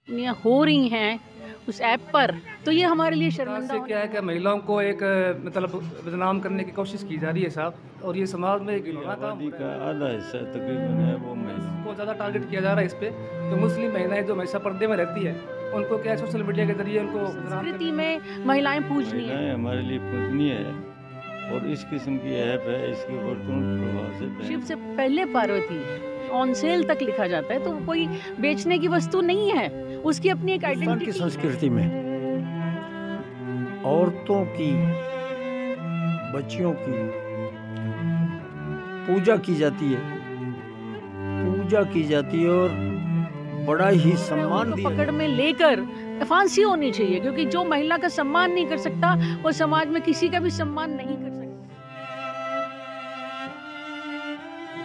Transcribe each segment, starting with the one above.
हो रही हैं उस ऐप पर, तो ये हमारे लिए सरकार शर्मिंदा से क्या है कि महिलाओं को एक मतलब बदनाम करने की कोशिश की जा रही है साहब, और ये समाज में एक पूरी घिनौना काम हो आबादी रहा का है। आधा हिस्सा तकरीबन है वो महिलाएं। को ज़्यादा टारगेट किया जा रहा है इस पे, तो मुस्लिम महिलाएं जो हमेशा पर्दे में रहती है, उनको क्या है सोशल मीडिया के ज़रिए उनको बदनाम संस्कृति करने की। में महिलाएं पूजनीय महिलाएं हैं। हमारे लिए पूजनीय है और इस किस्म की ऐप है, इसके ऊपर तुरंत प्रभाव से शिव बैन से पहले पार्वती, ऑन सेल तक लिखा जाता है, तो वो कोई बेचने की वस्तु नहीं है, उसकी अपनी एक हिंदुस्तान की आइडेंटिटी है। संस्कृति में औरतों की, बच्चियों की पूजा की जाती है, पूजा की जाती है और बड़ा ही सम्मान उनको दिया पकड़ जाता में है। लेकर फांसी होनी चाहिए, क्योंकि जो महिला का सम्मान नहीं कर सकता वो समाज में किसी का भी सम्मान नहीं कर सकता।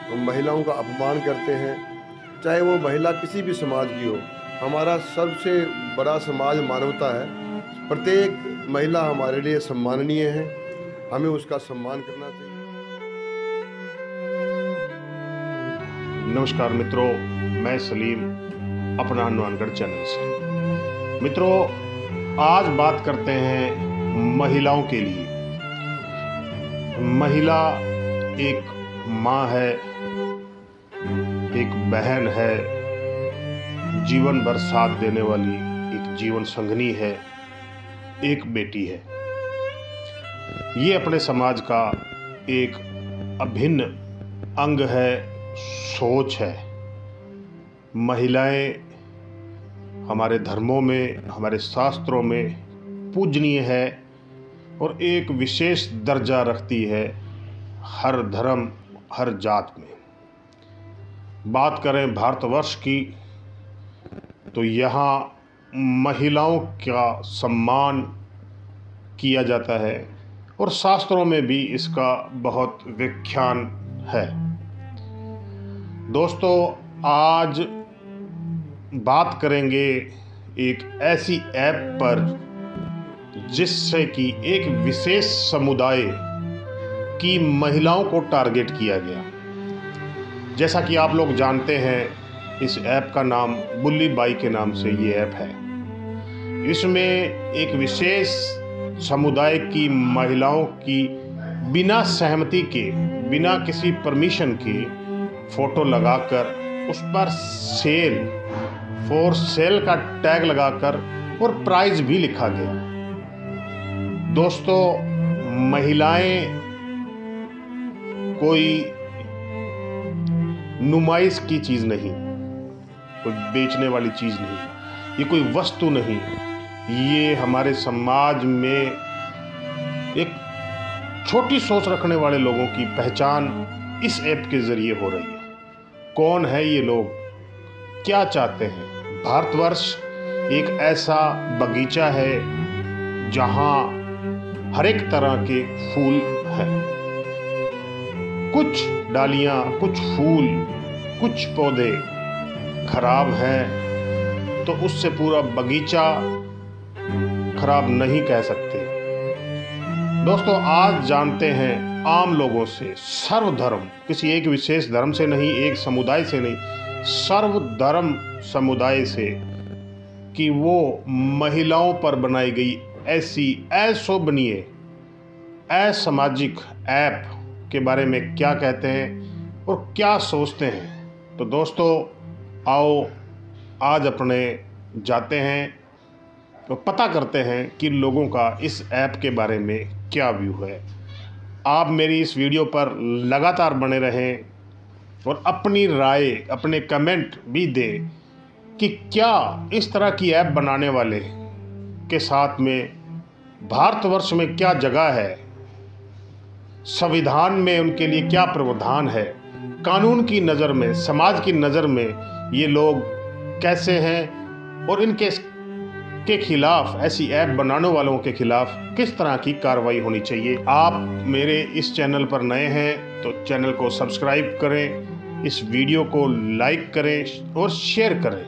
हम महिलाओं का अपमान करते हैं, चाहे वो महिला किसी भी समाज की हो। हमारा सबसे बड़ा समाज मानवता है। प्रत्येक महिला हमारे लिए सम्माननीय है, हमें उसका सम्मान करना चाहिए। नमस्कार मित्रों, मैं सलीम अपना हनुमानगढ़ चैनल से। मित्रों, आज बात करते हैं महिलाओं के लिए। महिला एक माँ है, एक बहन है, जीवन भर साथ देने वाली एक जीवन संगनी है, एक बेटी है। ये अपने समाज का एक अभिन्न अंग है, सोच है। महिलाएं हमारे धर्मों में, हमारे शास्त्रों में पूजनीय है और एक विशेष दर्जा रखती है हर धर्म, हर जात में। बात करें भारतवर्ष की, तो यहाँ महिलाओं का सम्मान किया जाता है और शास्त्रों में भी इसका बहुत व्याख्यान है। दोस्तों, आज बात करेंगे एक ऐसी ऐप पर जिससे कि एक विशेष समुदाय की महिलाओं को टारगेट किया गया। जैसा कि आप लोग जानते हैं, इस ऐप का नाम बुल्ली बाई के नाम से ये ऐप है। इसमें एक विशेष समुदाय की महिलाओं की बिना सहमति के, बिना किसी परमिशन के फोटो लगाकर उस पर सेल, फॉर सेल का टैग लगाकर और प्राइस भी लिखा गया। दोस्तों, महिलाएं कोई नुमाइश की चीज नहीं, कोई बेचने वाली चीज नहीं, ये कोई वस्तु नहीं। ये हमारे समाज में एक छोटी सोच रखने वाले लोगों की पहचान इस ऐप के जरिए हो रही है। कौन है ये लोग, क्या चाहते हैं? भारतवर्ष एक ऐसा बगीचा है जहां हर एक तरह के फूल हैं। कुछ डालियां, कुछ फूल, कुछ पौधे खराब हैं तो उससे पूरा बगीचा खराब नहीं कह सकते। दोस्तों, आज जानते हैं आम लोगों से, सर्वधर्म, किसी एक विशेष धर्म से नहीं, एक समुदाय से नहीं, सर्वधर्म समुदाय से, कि वो महिलाओं पर बनाई गई ऐसी अशोभनीय, असामाजिक ऐप के बारे में क्या कहते हैं और क्या सोचते हैं। तो दोस्तों, आओ आज अपने जाते हैं तो पता करते हैं कि लोगों का इस ऐप के बारे में क्या व्यू है। आप मेरी इस वीडियो पर लगातार बने रहें और अपनी राय, अपने कमेंट भी दें कि क्या इस तरह की ऐप बनाने वाले के साथ में भारतवर्ष में क्या जगह है, संविधान में उनके लिए क्या प्रावधान है, कानून की नज़र में, समाज की नज़र में ये लोग कैसे हैं और इनके के खिलाफ, ऐसी ऐप बनाने वालों के खिलाफ किस तरह की कार्रवाई होनी चाहिए। आप मेरे इस चैनल पर नए हैं तो चैनल को सब्सक्राइब करें, इस वीडियो को लाइक करें और शेयर करें।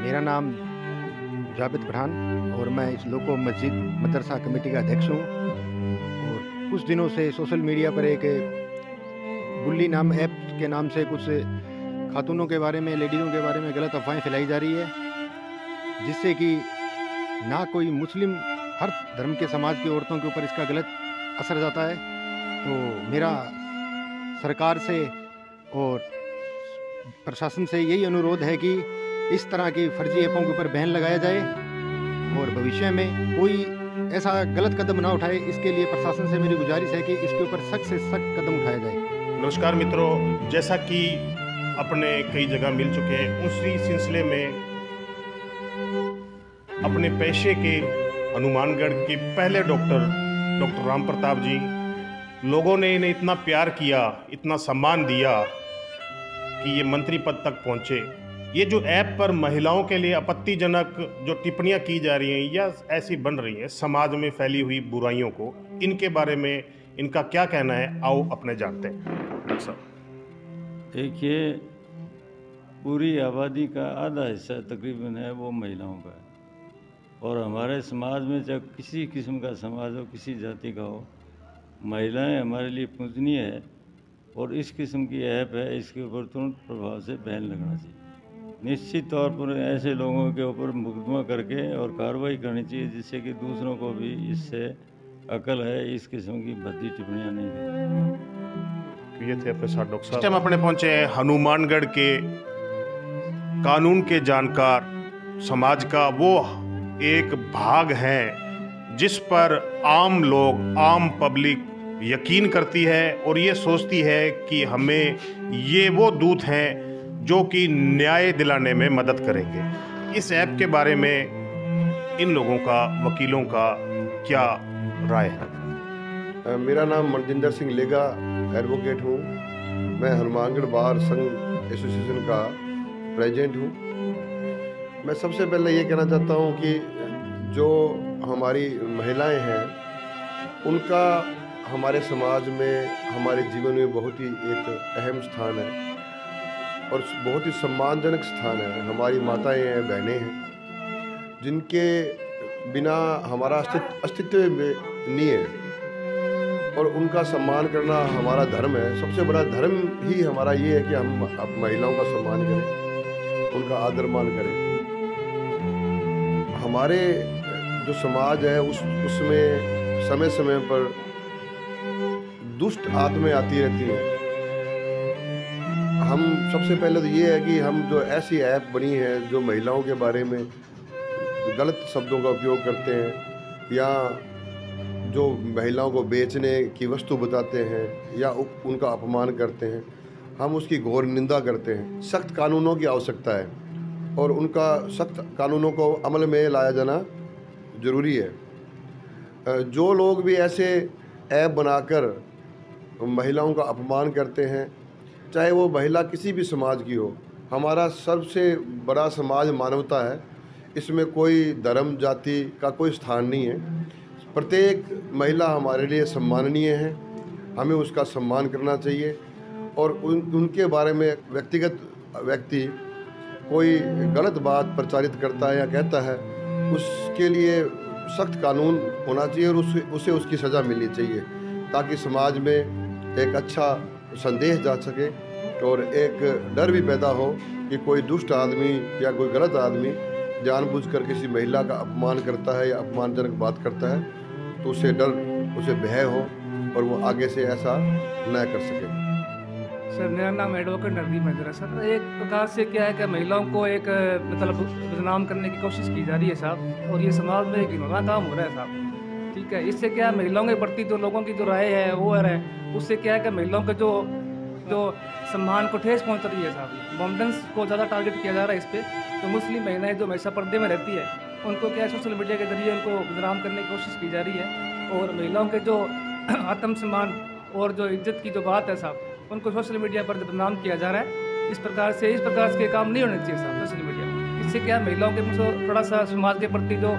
मेरा नाम जावेद पठान और मैं इस लोको मस्जिद मदरसा कमेटी का अध्यक्ष हूँ। और कुछ दिनों से सोशल मीडिया पर एक बुल्ली नाम ऐप के नाम से कुछ खातूनों के बारे में, लेडीज़ों के बारे में गलत अफवाहें फैलाई जा रही है, जिससे कि ना कोई मुस्लिम, हर धर्म के समाज की औरतों के ऊपर इसका गलत असर जाता है। तो मेरा सरकार से और प्रशासन से यही अनुरोध है कि इस तरह की फर्जी ऐपों के ऊपर बैन लगाया जाए और भविष्य में कोई ऐसा गलत कदम ना उठाए। इसके लिए प्रशासन से मेरी गुजारिश है कि इसके ऊपर सख्त से सख्त कदम उठाया जाए। नमस्कार मित्रों, जैसा कि अपने कई जगह मिल चुके हैं, उसी सिलसिले में अपने पेशे के हनुमानगढ़ के पहले डॉक्टर राम प्रताप जी, लोगों ने इन्हें इतना प्यार किया, इतना सम्मान दिया कि ये मंत्री पद तक पहुंचे। ये जो ऐप पर महिलाओं के लिए आपत्तिजनक जो टिप्पणियां की जा रही हैं या ऐसी बन रही हैं समाज में फैली हुई बुराइयों को, इनके बारे में इनका क्या कहना है, आओ अपने जानते हैं। डॉक्टर साहब, देखिए, पूरी आबादी का आधा हिस्सा तकरीबन है वो महिलाओं का है, और हमारे समाज में चाहे किसी किस्म का समाज हो, किसी जाति का हो, महिलाएं हमारे लिए पूजनीय है। और इस किस्म की ऐप है, इसके ऊपर तुरंत प्रभाव से बैन लगना चाहिए। निश्चित तौर पर ऐसे लोगों के ऊपर मुकदमा करके और कार्रवाई करनी चाहिए, जिससे कि दूसरों को भी इससे अकल है, इस किस्म की भद्दी टिप्पणियाँ नहीं दें। ये थे अपने साथ डॉक्टर साहब। हम अपने पहुंचे हैं हनुमानगढ़ के कानून के जानकार समाज का वो एक भाग है जिस पर आम लोग, आम पब्लिक यकीन करती है और ये सोचती है कि हमें ये वो दूत हैं जो कि न्याय दिलाने में मदद करेंगे। इस ऐप के बारे में इन लोगों का, वकीलों का क्या राय है? मेरा नाम मनजिंदर सिंह लेगा, एडवोकेट हूँ। मैं हनुमानगढ़ बार संघ एसोसिएशन का प्रेसिडेंट हूँ। मैं सबसे पहले ये कहना चाहता हूँ कि जो हमारी महिलाएं हैं, उनका हमारे समाज में, हमारे जीवन में बहुत ही एक अहम स्थान है और बहुत ही सम्मानजनक स्थान है। हमारी माताएं हैं, बहनें हैं, जिनके बिना हमारा अस्तित्व नहीं है, और उनका सम्मान करना हमारा धर्म है। सबसे बड़ा धर्म ही हमारा ये है कि हम महिलाओं का सम्मान करें, उनका आदर मान करें। हमारे जो समाज है उसमें समय समय पर दुष्ट आत्माएं आती रहती हैं। हम सबसे पहले तो ये है कि हम जो ऐसी ऐप बनी है जो महिलाओं के बारे में गलत शब्दों का उपयोग करते हैं या जो महिलाओं को बेचने की वस्तु बताते हैं या उनका अपमान करते हैं, हम उसकी घोर निंदा करते हैं। सख्त कानूनों की आवश्यकता है और उनका सख्त कानूनों को अमल में लाया जाना ज़रूरी है। जो लोग भी ऐसे ऐप बनाकर महिलाओं का अपमान करते हैं, चाहे वो महिला किसी भी समाज की हो, हमारा सबसे बड़ा समाज मानवता है। इसमें कोई धर्म जाति का कोई स्थान नहीं है। प्रत्येक महिला हमारे लिए सम्माननीय है, हमें उसका सम्मान करना चाहिए। और उनके बारे में व्यक्तिगत व्यक्ति कोई गलत बात प्रचारित करता है या कहता है, उसके लिए सख्त कानून होना चाहिए और उसे उसकी सज़ा मिलनी चाहिए, ताकि समाज में एक अच्छा संदेश जा सके और एक डर भी पैदा हो कि कोई दुष्ट आदमी या कोई गलत आदमी जानबूझकर किसी महिला का अपमान करता है या अपमानजनक बात करता है, तो उसे डर, उसे भय हो और वो आगे से ऐसा न कर सके। सर, मेरा नाम एडवोकेट नरदीप है। सर, एक प्रकार से क्या है कि महिलाओं को एक मतलब बदनाम करने की कोशिश की जा रही है साहब, और ये समाज में एक घिनौना काम हो रहा है साहब। ठीक है, इससे क्या है, महिलाओं के प्रति जो लोगों की जो राय है वो है, उससे क्या है कि महिलाओं के जो सम्मान को ठेस पहुंच रही है साहब। वुमेन्स को ज़्यादा टारगेट किया जा रहा है इस पर। तो मुस्लिम महिलाएं जो हमेशा पर्दे में रहती है, उनको क्या सोशल मीडिया के जरिए उनको बदनाम करने की कोशिश की जा रही है, और महिलाओं के जो आत्मसम्मान और जो इज्जत की जो बात है साहब, उनको सोशल मीडिया पर बदनाम किया जा रहा है। इस प्रकार के काम नहीं होने चाहिए साहब सोशल मीडिया में। इससे क्या महिलाओं के थोड़ा सा समाज के प्रति जो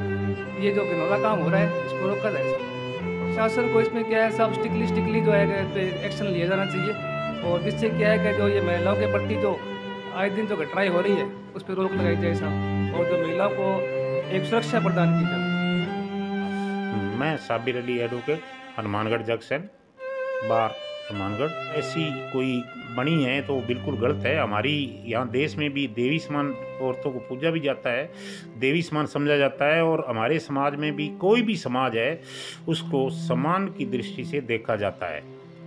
ये जो घिनौना काम हो रहा है, इसको रोका जाए साहब। शासन को इसमें क्या है साहब, स्ट्रिक्टली जो है एक्शन लिया जाना चाहिए, और जिससे क्या है कि जो ये महिलाओं के प्रति जो आए दिन जो घटनाएं हो रही है उस पर रोक लगाई जाए साहब, और जो महिलाओं को एक सुरक्षा प्रदान की जाए। मैं साबिर अली एडवोकेट, हनुमानगढ़ जंक्शन बार हनुमानगढ़। ऐसी कोई बनी है तो बिल्कुल गलत है। हमारी यहाँ देश में भी देवी समान औरतों को पूजा भी जाता है, देवी समान समझा जाता है, और हमारे समाज में भी कोई भी समाज है उसको सम्मान की दृष्टि से देखा जाता है।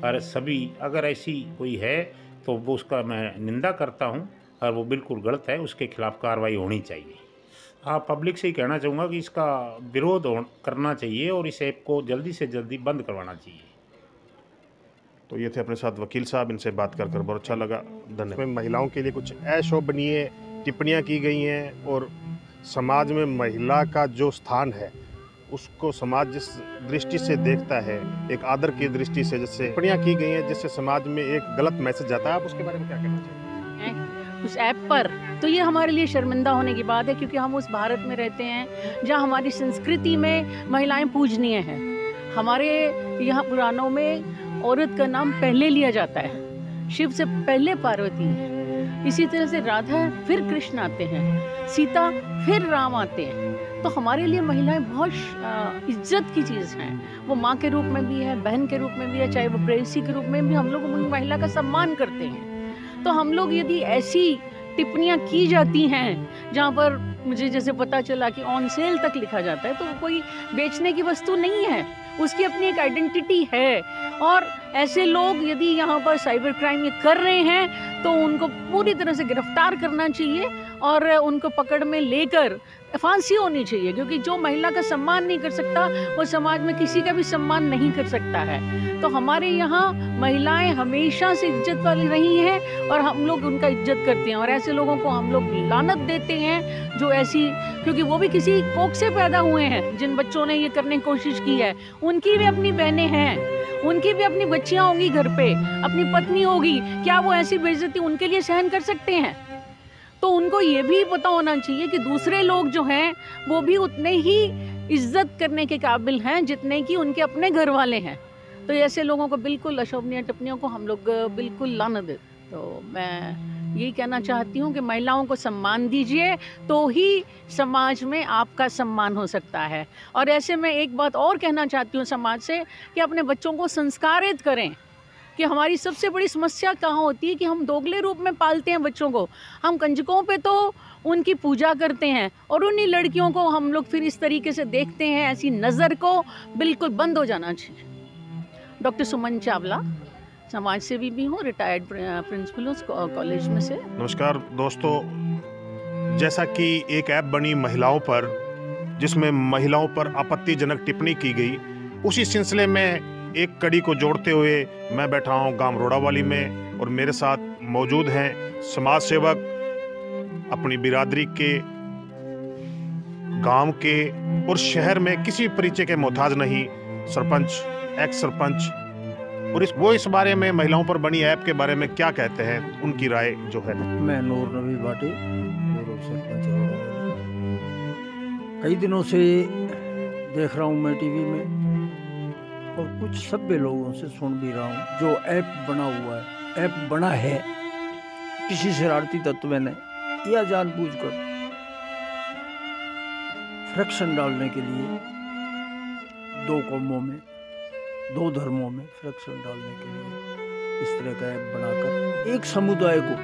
और सभी अगर ऐसी कोई है तो वो उसका मैं निंदा करता हूँ और वो बिल्कुल गलत है, उसके खिलाफ कार्रवाई होनी चाहिए। हाँ, पब्लिक से ही कहना चाहूँगा कि इसका विरोध करना चाहिए और इस ऐप को जल्दी से जल्दी बंद करवाना चाहिए। तो ये थे अपने साथ वकील साहब, इनसे बात कर बहुत अच्छा लगा। धन्यवाद। महिलाओं के लिए कुछ अशोभनीय टिप्पणियाँ की गई हैं और समाज में महिला का जो स्थान है उसको समाज जिस दृष्टि से देखता है, एक आदर की दृष्टि से जैसे टिप्पणियाँ की गई हैं जिससे समाज में एक गलत मैसेज जाता है, आप उसके बारे में क्या कहना चाहिए? उस ऐप पर तो ये हमारे लिए शर्मिंदा होने की बात है, क्योंकि हम उस भारत में रहते हैं जहाँ हमारी संस्कृति में महिलाएं पूजनीय हैं। हमारे यहाँ पुराणों में औरत का नाम पहले लिया जाता है, शिव से पहले पार्वती है, इसी तरह से राधा फिर कृष्ण आते हैं, सीता फिर राम आते हैं। तो हमारे लिए महिलाएं बहुत इज्जत की चीज़ हैं। वो माँ के रूप में भी है, बहन के रूप में भी है, चाहे वो प्रेयसी के रूप में भी हम लोग महिला का सम्मान करते हैं। तो हम लोग यदि ऐसी टिप्पणियाँ की जाती हैं जहाँ पर मुझे जैसे पता चला कि ऑन सेल तक लिखा जाता है, तो वो कोई बेचने की वस्तु नहीं है, उसकी अपनी एक आइडेंटिटी है। और ऐसे लोग यदि यहाँ पर साइबर क्राइम ये कर रहे हैं तो उनको पूरी तरह से गिरफ्तार करना चाहिए और उनको पकड़ में लेकर फांसी होनी चाहिए, क्योंकि जो महिला का सम्मान नहीं कर सकता वो समाज में किसी का भी सम्मान नहीं कर सकता है। तो हमारे यहाँ महिलाएं हमेशा से इज्जत वाली रही हैं और हम लोग उनका इज्जत करते हैं, और ऐसे लोगों को हम लोग लानत देते हैं जो ऐसी, क्योंकि वो भी किसी कोख से पैदा हुए हैं। जिन बच्चों ने ये करने की कोशिश की है उनकी भी अपनी बहनें हैं, उनकी भी अपनी बच्चियां होंगी घर पे, अपनी पत्नी होगी, क्या वो ऐसी बेइज्जती उनके लिए सहन कर सकते हैं? तो उनको ये भी पता होना चाहिए कि दूसरे लोग जो हैं वो भी उतने ही इज्जत करने के काबिल हैं जितने कि उनके अपने घर वाले हैं। तो ऐसे लोगों को बिल्कुल अशोभनीय टिप्पणियों को हम लोग बिल्कुल लानत देते। तो मैं यही कहना चाहती हूँ कि महिलाओं को सम्मान दीजिए तो ही समाज में आपका सम्मान हो सकता है। और ऐसे में एक बात और कहना चाहती हूँ समाज से कि अपने बच्चों को संस्कारित करें। कि हमारी सबसे बड़ी समस्या कहाँ होती है कि हम दोगले रूप में पालते हैं बच्चों को। हम कंजकों पे तो उनकी पूजा करते हैं और उन्हीं लड़कियों को हम लोग फिर इस तरीके से देखते हैं। ऐसी नज़र को बिल्कुल बंद हो जाना चाहिए। डॉक्टर सुमन चावला, समाज सेवी भी हूँ, रिटायर्ड प्रिंसिपल हूँ कॉलेज में से। नमस्कार दोस्तों, जैसा कि एक ऐप बनी महिलाओं पर जिसमें महिलाओं पर आपत्तिजनक टिप्पणी की गई, उसी सिलसिले में एक कड़ी को जोड़ते हुए मैं बैठा हूँ गांव रोड़ावाली में और मेरे साथ मौजूद हैं समाज सेवक, अपनी बिरादरी के, गांव के और शहर में किसी परिचय के मोहताज नहीं, सरपंच, एक्स सरपंच। और इस बारे में महिलाओं पर बनी ऐप के बारे में क्या कहते हैं, उनकी राय जो है। मैं नूर नबी भाटी, सरपंच रोड़ावाली। कई दिनों से देख रहा हूँ मैं टीवी में और कुछ सभ्य लोगों से सुन भी रहा हूँ। जो ऐप बना हुआ है, ऐप बना है किसी शरारती तत्व ने या जानबूझकर फ्रैक्शन डालने के लिए, दो कौमों में, दो धर्मों में फ्रैक्शन डालने के लिए इस तरह का ऐप बनाकर एक समुदाय को,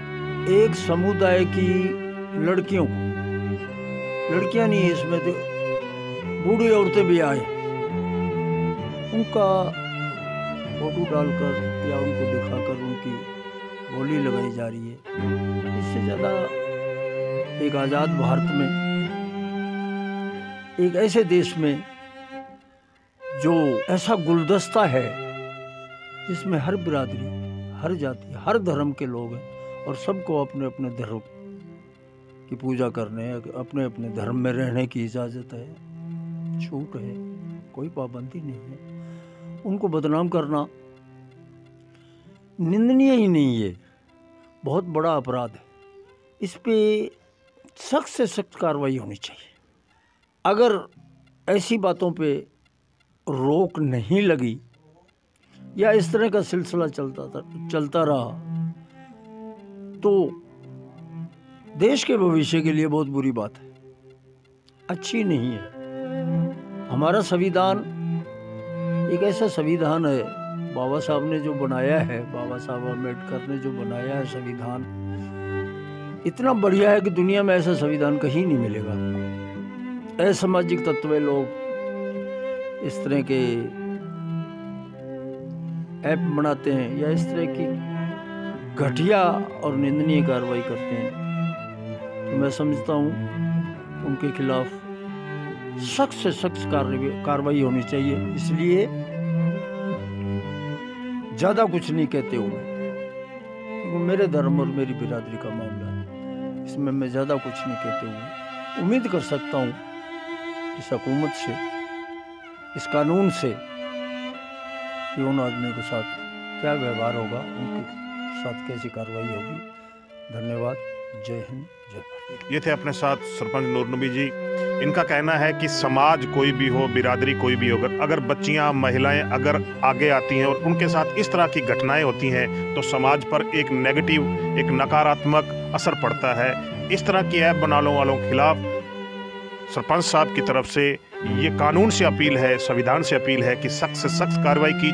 एक समुदाय की लड़कियों को, लड़कियां नहीं है इसमें तो बूढ़ी औरतें भी आए, उनका फोटो डालकर या उनको दिखाकर उनकी बोली लगाई जा रही है। इससे ज़्यादा एक आज़ाद भारत में, एक ऐसे देश में जो ऐसा गुलदस्ता है जिसमें हर बिरादरी, हर जाति, हर धर्म के लोग हैं और सबको अपने अपने धर्म की पूजा करने, अपने अपने धर्म में रहने की इजाज़त है, छूट है, कोई पाबंदी नहीं है। उनको बदनाम करना निंदनीय ही नहीं है, बहुत बड़ा अपराध है। इस पे सख्त से सख्त कार्रवाई होनी चाहिए। अगर ऐसी बातों पे रोक नहीं लगी या इस तरह का सिलसिला चलता रहा तो देश के भविष्य के लिए बहुत बुरी बात है, अच्छी नहीं है। हमारा संविधान एक ऐसा संविधान है बाबा साहब ने जो बनाया है, बाबा साहब अम्बेडकर ने जो बनाया है संविधान, इतना बढ़िया है कि दुनिया में ऐसा संविधान कहीं नहीं मिलेगा। असामाजिक तत्व लोग इस तरह के ऐप बनाते हैं या इस तरह की घटिया और निंदनीय कार्रवाई करते हैं, तो मैं समझता हूँ उनके खिलाफ सख्त से सख्त कार्रवाई होनी चाहिए। इसलिए ज़्यादा कुछ नहीं कहते हुए, क्योंकि मेरे धर्म और मेरी बिरादरी का मामला है, इसमें मैं ज़्यादा कुछ नहीं कहते हुए उम्मीद कर सकता हूँ इस हुकूमत से, इस कानून से, कि उन आदमियों के साथ क्या व्यवहार होगा, उनके साथ कैसी कार्रवाई होगी। धन्यवाद। जय हिंद, जय भारत। ये थे अपने साथ सरपंच नूर नबी जी। इनका कहना है कि समाज कोई भी हो, बिरादरी कोई भी हो, अगर बच्चियां, महिलाएं अगर आगे आती हैं और उनके साथ इस तरह की घटनाएं होती हैं तो समाज पर एक नेगेटिव, एक नकारात्मक असर पड़ता है। इस तरह की ऐप बनाने वालों के खिलाफ सरपंच साहब की तरफ से ये कानून से अपील है, संविधान से अपील है कि सख्त से सख्त कार्रवाई की